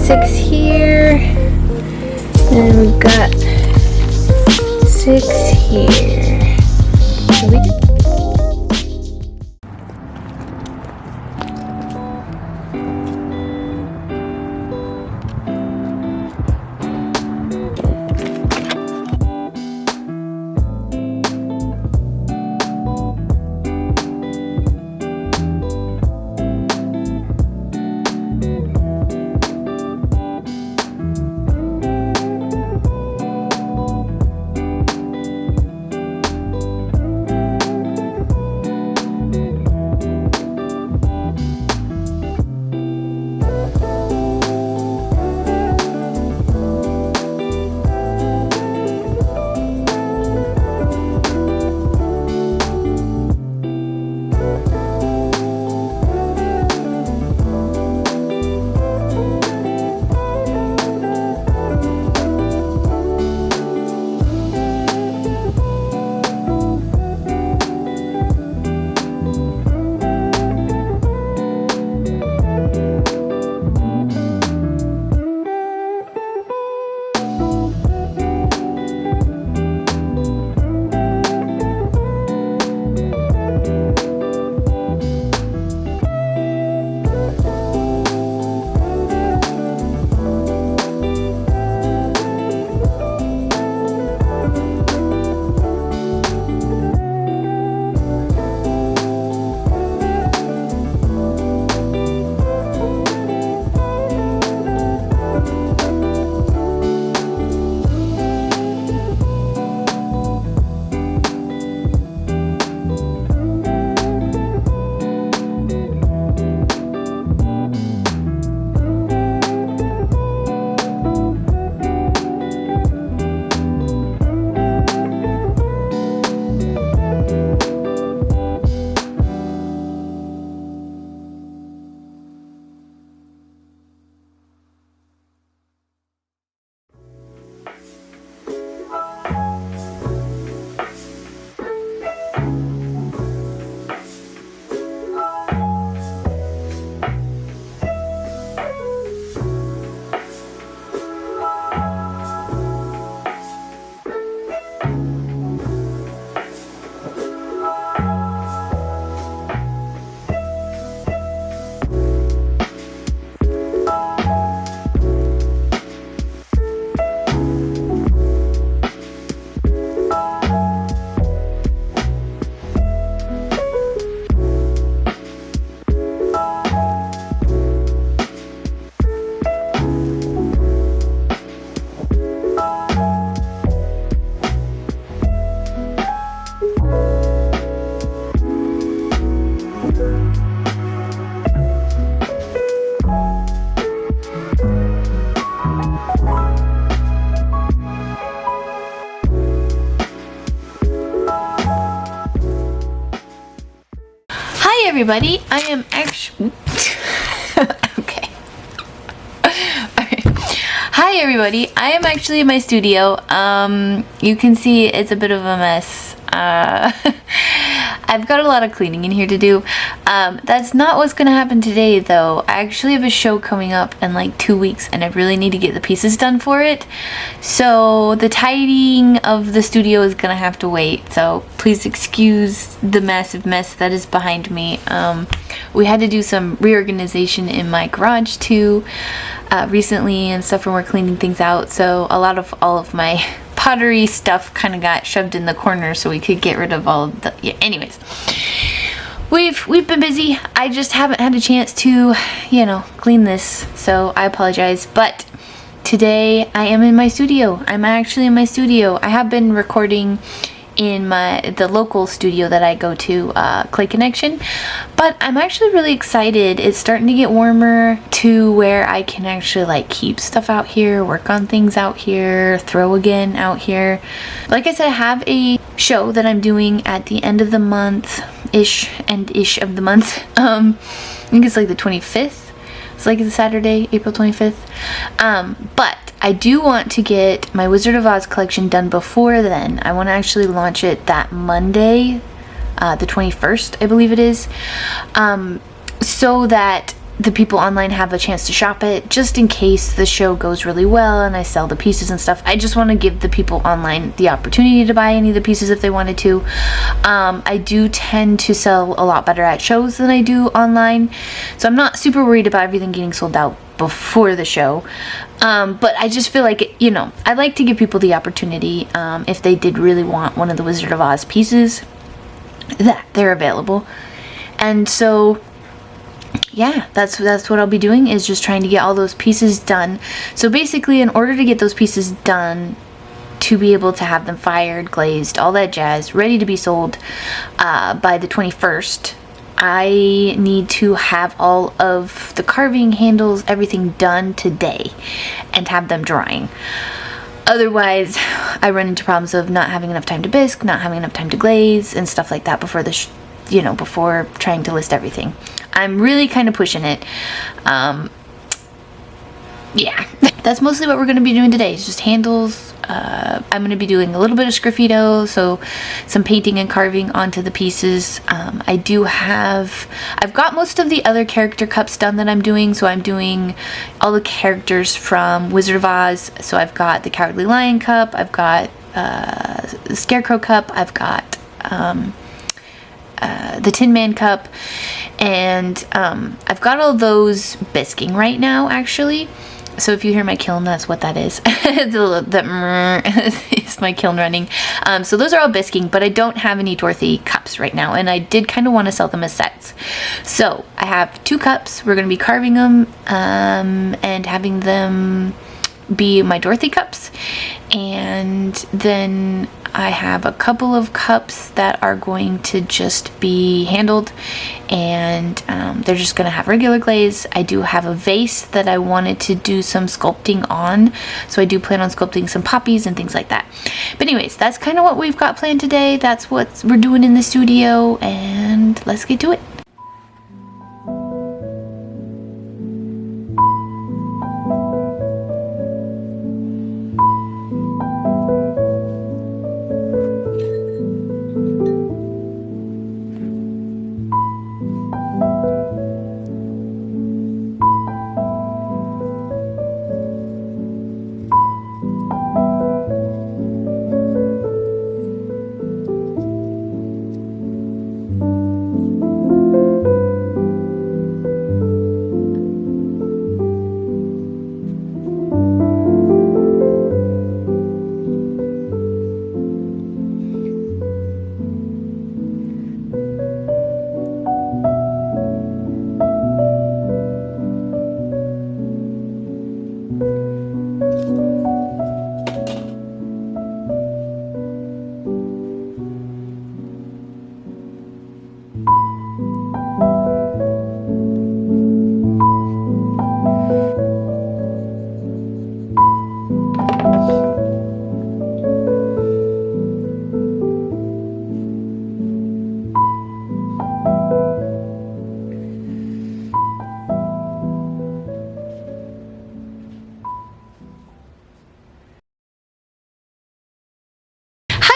6 here, and we've got 6 here. So we did. Hi everybody, I am actually okay. Alright. Hi everybody, I am actually in my studio. You can see it's a bit of a mess. I've got a lot of cleaning in here to do. That's not what's gonna happen today though. I actually have a show coming up in like 2 weeks and I really need to get the pieces done for it. So the tidying of the studio is gonna have to wait. So please excuse the massive mess that is behind me. We had to do some reorganization in my garage too recently and stuff when we're cleaning things out. So a lot of all of my pottery stuff kind of got shoved in the corner so we could get rid of all the, yeah, anyways. We've been busy. I just haven't had a chance to, you know, clean this, so I apologize. But today I am in my studio. I'm actually in my studio. I have been recording in the local studio that I go to, Clay Connection, but I'm actually really excited. It's starting to get warmer to where I can actually like keep stuff out here, work on things out here, throw again out here. Like I said, I have a show that I'm doing at the end of the month ish of the month. I think it's like the 25th. It's like it's a Saturday, April 25th. But I do want to get my Wizard of Oz collection done before then. I want to actually launch it that Monday, the 21st, I believe it is, so that the people online have a chance to shop it, just in case the show goes really well and I sell the pieces and stuff. I just want to give the people online the opportunity to buy any of the pieces if they wanted to. I do tend to sell a lot better at shows than I do online, so I'm not super worried about everything getting sold out before the show. But I just feel like, you know, I like to give people the opportunity, if they did really want one of the Wizard of Oz pieces, that they're available. And so yeah, that's what I'll be doing, is just trying to get all those pieces done. So basically, in order to get those pieces done, to be able to have them fired, glazed, all that jazz, ready to be sold by the 21st, I need to have all of the carving, handles, everything done today and have them drying. Otherwise, I run into problems of not having enough time to bisque, not having enough time to glaze, and stuff like that before before trying to list everything. I'm really kind of pushing it. Yeah, that's mostly what we're going to be doing today. It's just handles. I'm going to be doing a little bit of sgraffito, so some painting and carving onto the pieces. I've got most of the other character cups done that I'm doing, so I'm doing all the characters from Wizard of Oz. So I've got the Cowardly Lion cup, I've got the Scarecrow cup, I've got the Tin Man cup, and I've got all those bisquing right now, actually. So if you hear my kiln, that's what that is. It's my kiln running. So those are all bisquing, but I don't have any Dorothy cups right now, and I did kind of want to sell them as sets. So I have 2 cups. We're going to be carving them and having them be my Dorothy cups, and then I have a couple of cups that are going to just be handled, and they're just going to have regular glaze. I do have a vase that I wanted to do some sculpting on, so I do plan on sculpting some poppies and things like that. But anyways, that's kind of what we've got planned today. That's what we're doing in the studio, and let's get to it.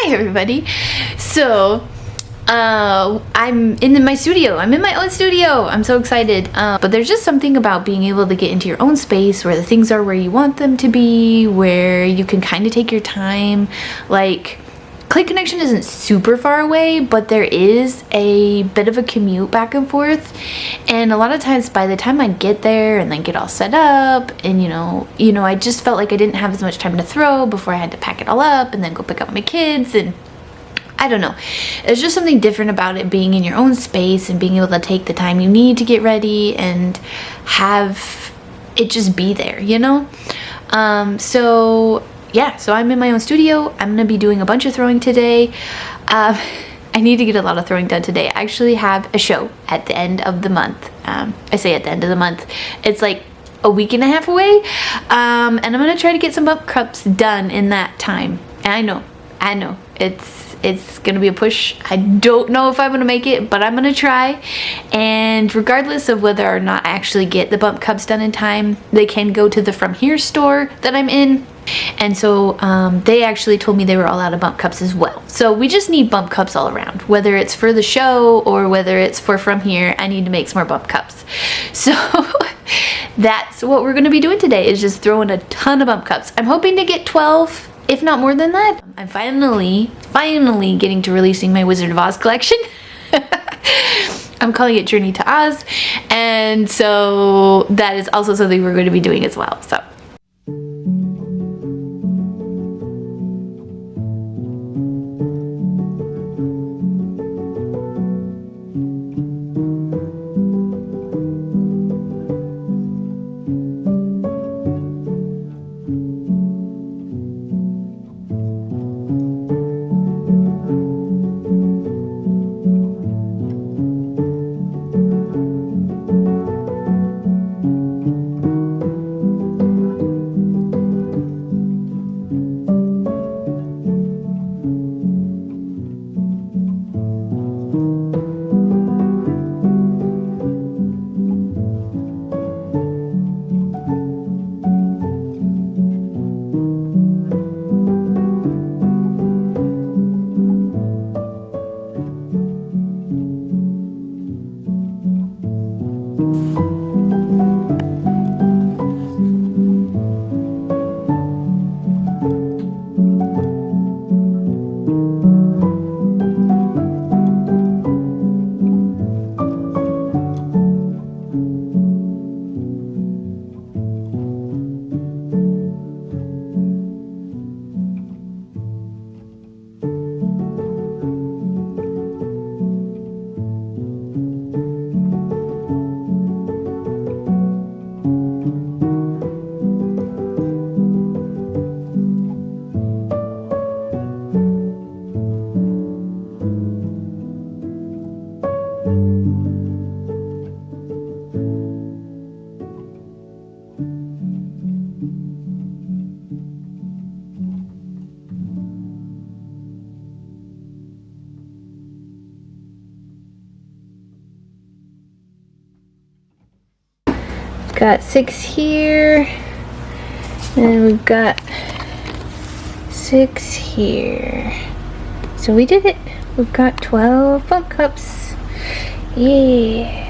Hi everybody. So I'm in my studio. I'm in my own studio. I'm so excited. But there's just something about being able to get into your own space where the things are where you want them to be, where you can kind of take your time. Like, Clay Connection isn't super far away, but there is a bit of a commute back and forth, and a lot of times by the time I get there and then get all set up, and you know I just felt like I didn't have as much time to throw before I had to pack it all up and then go pick up my kids, and I don't know. There's just something different about it being in your own space and being able to take the time you need to get ready and have it just be there, you know? So I'm in my own studio. I'm gonna be doing a bunch of throwing today. I need to get a lot of throwing done today. I actually have a show at the end of the month. I say at the end of the month. It's like a week and a half away. And I'm gonna try to get some bump cups done in that time. And I know. It's gonna be a push. I don't know if I'm gonna make it, but I'm gonna try. And regardless of whether or not I actually get the bump cups done in time, they can go to the From Here store that I'm in. And so they actually told me they were all out of bump cups as well. So we just need bump cups all around, whether it's for the show or whether it's for from here. I need to make some more bump cups. So that's what we're gonna be doing today, is just throwing a ton of bump cups. I'm hoping to get 12, if not more than that. I'm finally getting to releasing my Wizard of Oz collection. I'm calling it Journey to Oz, and so that is also something we're going to be doing as well. So got 6 here, and we've got 6 here. So we did it. We've got 12 bump cups. Yeah.